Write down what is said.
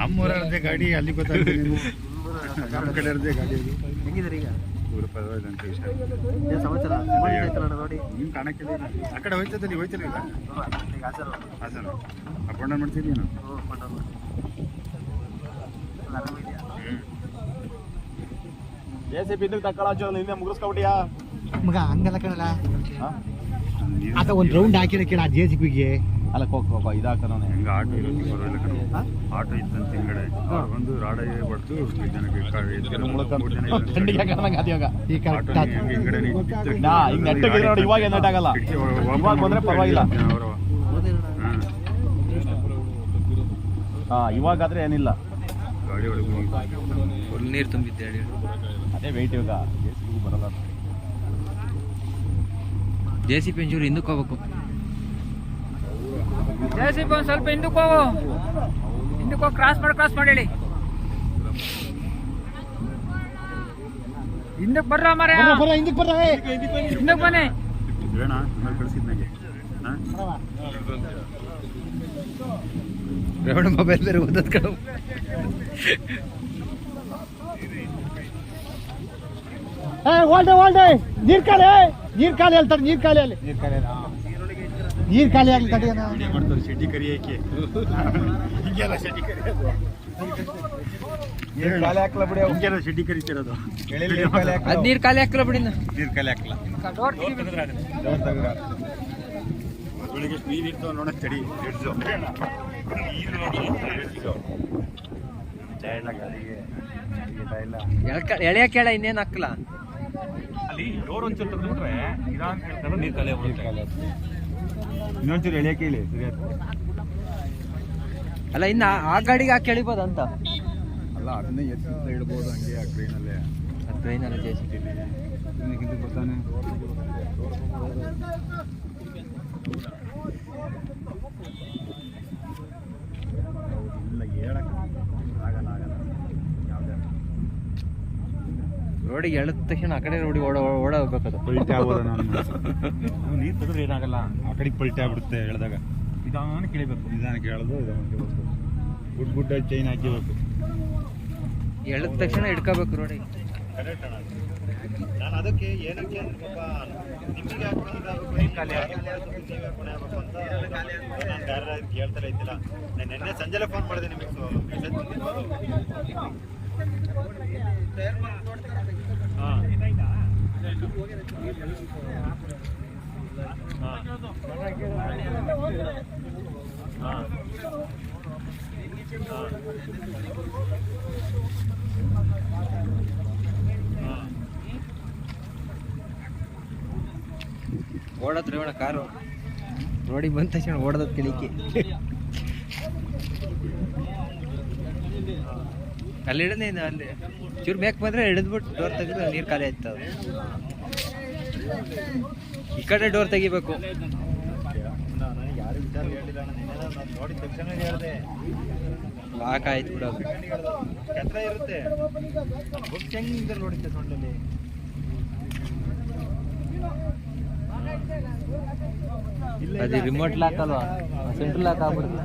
ನಮ್ಮೂರದೇ ಗಾಡಿ ಅಲ್ಲಿ ಗೊತ್ತಾಗ್ತದೆ ನಮ್ಮ ಕಡೆ ಇರದೇ ಗಾಡಿ ಹೆಂಗಿದ್ರಿ ಈಗ ಊರು ಪರವಾಗಿಲ್ಲ ಅಂತ ವಿಷಯ ಏನು ಸಮಾಚಾರ ನೋಡಿ ನಿಮ್ಮ ಕಾಣಕ್ಕಿಲ್ಲ ಆ ಕಡೆ ಹೋಯ್ತದೆ ನೀವು ಹೋಯ್ತಿಲ್ಲ ಈಗ ಹಾಸನ ಅಪ್ ಆ್ಯಂಡ್ ಡೌನ್ ಮಾಡ್ತಿದ್ದೀವಿ ನಾನು JCB ತಕ್ಕಳಾಚು ನಿನ್ನೆ ಮುಗಿಸ್ಕೊಬಿಟ್ಟಿಯಾ ಮಗ ಹಂಗಲ್ಲ ಕಣಲ್ಲ ಆತ ಒಂದು ರೌಂಡ್ ಹಾಕಿರ ಕೇಳ JCBಗೆ ಅಲ್ಲ ಕೋಕೋ ಇದಾಗ್ತಾನೆ ಹೆಂಗ ಆಟೋ ಇರುತ್ತೆ ಪರವಾಗಿಲ್ಲ ಆಟೋ ಇತ್ತಂತ ಹಿಂಗಡೆ ಒಂದು ರಾಡ ಹೊಡೆದು ಜನಕ್ಕೆ ಈ ಹಿಂಗಡೆ ನೋಡಿ ಇವಾಗ ನೆಟ್ಟಾಗಲ್ಲ ಇವಾಗ ಬಂದ್ರೆ ಪರವಾಗಿಲ್ಲ ಇವಾಗಾದ್ರೆ ಏನಿಲ್ಲ ಗಾಡಿ ಒಳಗೆ ಫುಲ್ ನೀರು ತುಂಬಿದ್ದೆ ಅದೇ ವೆಯ್ಟ್ ಇವಾಗ ಬರಲ್ಲ JCB ಒಂಚೂರು ಹಿಂದಕ್ಕೆ ಹೋಗ್ಬೇಕು. JCB ಒಂದು ಸ್ವಲ್ಪ ಹಿಂದಕ್ಕೆ ಹೋಗು, ಕ್ರಾಸ್ ಮಾಡಿ ಹೇಳಿ. ಹಿಂದಕ್ಕೆ ಬರ್ರ ಮಾರೇ, ಹಿಂದಕ್ಕೆ ಬನ್ನಿ. ಹೇಳೋಣ ಆಮೇಲೆ ಕಳಿಸಿದ್ನಾಗೆ ರೇವಣ ಮೊಬೈಲ್ ಬೇರೆ ಓದೋದು ಕಣ. ಓಲ್ಡೆ ನೀರ್ ಖಾಲಿ ಹೇಳ್ತಾರೆ, ನೀರ್ ಖಾಲಿ ಆಗಲಿ ತಡಿಯೋಣ. ಮಾಡ್ತಾರೆ ಶೆಟ್ಟಿ ಕರಿ ಹಾಕಿ ಹಿಂಗೆಲ್ಲ ಶೆಟ್ಟಿ ಕರಿ ಹಿಂಗೆಲ್ಲ ಶೆಟ್ಟಿ ಕರಿತಿರೋದು ಅದು ನೀರು ಖಾಲಿ ಹಾಕಲ್ಲ ಬಿಡಿ, ನೀರು ಖಾಲಿ ಹಾಕಲ್ಲ ಬೆಳಿಗ್ಗೆ ನೀರು ಇರ್ತವೆ ನೋಡಕ್ ತಡಿ ಎಳೆಯ ಕೇಳ ಇನ್ನೇನು ಹಾಕಲ್ಲ. ಅಲ್ಲಿ ಡೋರ್ ಒಂಚೂರು ತೆಗೆದುಬಿಟ್ರೆ ನಿಧಾನ ಹೇಳ್ತಾರೆ ನೀರು ಖಾಲಿ ಇನ್ನೊಂಚೂರು ಎಳೆಯಕ್ಕೆ ಹೇಳಿ ಸರಿ ಅಲ್ಲ ಇನ್ನು ಆ ಗಾಡಿಗೆ ಹಾಕಿ ಎಳಿಬೋದು ಅಂತ. ಅಲ್ಲ ಅದನ್ನೇ ಎತ್ತಿಂದ ಇಡ್ಬೋದು ಹಂಗೆ ಆ ಟ್ರೈನಲ್ಲೇ ಟ್ರೈನಲ್ಲ JCB ಇನ್ನಕ್ಕಿಂತ ಬರ್ತಾನೆ ಇಲ್ಲ ಹೇಳಕ್ ಆಗಲ್ಲ ಯಾವುದೇ ರೋಡಿಗೆ ಎಳೆದ ತಕ್ಷಣ ಆ ಕಡೆ ರೋಡಿಗೆ ಓಡೋಗ್ಬೇಕದು. ಪಲ್ಟಿ ಆಗೋದ ನಾನು ನೀರು ತೆಗೆದ್ರೆ ಏನಾಗಲ್ಲ, ಆ ಕಡೆಗೆ ಪಲ್ಟಿ ಆಗ್ಬಿಡುತ್ತೆ ಹೇಳಿದಾಗ ನಿಧಾನ ಕೇಳಬೇಕು. ನಿಧಾನಕ್ಕೆ ಹೇಳೋದು ಗುಡ್ ಚೈನ್ ಹಾಕಿಬೇಕು. ಎಳೆದ ತಕ್ಷಣ ಹಿಡ್ಕೋಬೇಕು ರೋಡಿಗೆ. ನಾನು ಅದಕ್ಕೆ ಏನಕ್ಕೆ ನಿಮಗೆ ಕೇಳ್ತಾರೆ ಇದ್ದಿಲ್ಲ. ನಾನು ನಿನ್ನೆ ಸಂಜೆಲೆ ಫೋನ್ ಮಾಡಿದೆ ನಿಮಗೆ ಮೆಸೇಜ್ ಬಂದಿರ್ಬೋದು. ಹಾಂ ಓಡತ್ರಿ ಅಣ್ಣ ಕಾರು, ರೋಡಿಗೆ ಬಂದ ತಕ್ಷಣ ಓಡೋದ್ ಕೆಳಿಕೆ. ಅಲ್ಲಿ ಹಿಡಿದ ಅಲ್ಲಿ ಚೂರು ಬೇಕು ಬಂದ್ರೆ ಹಿಡಿದ್ಬಿಟ್ಟು ಡೋರ್ ತೆಗೆದ್ರೆ ನೀರು ಖಾಲಿ ಆಯ್ತದ. ಈ ಕಡೆ ಡೋರ್ ತೆಗಿಬೇಕು. ಯಾರು ವಿಚಾರ ಹೇಳಿಲ್ಲ, ನಾನು ನೋಡಿದ ತಕ್ಷಣ ಹೇಳಿದೆ ಸಾಕಾಯ್ತು ಬಿಡೋದು. ಕೆತ್ರ ಇರುತ್ತೆ ಬುಕ್ ಹೆಂಗಿಂದ ನೋಡಿದ್ದೆ ಸೊಂಡಲ್ಲಿ. ಅದು ರಿಮೋಟ್ ಲಾಕ್ ಅಲ್ವಾ, ಸೆಂಟ್ರಲ್ ಲಾಕ್ ಆಗ್ಬಿಡುತ್ತೆ.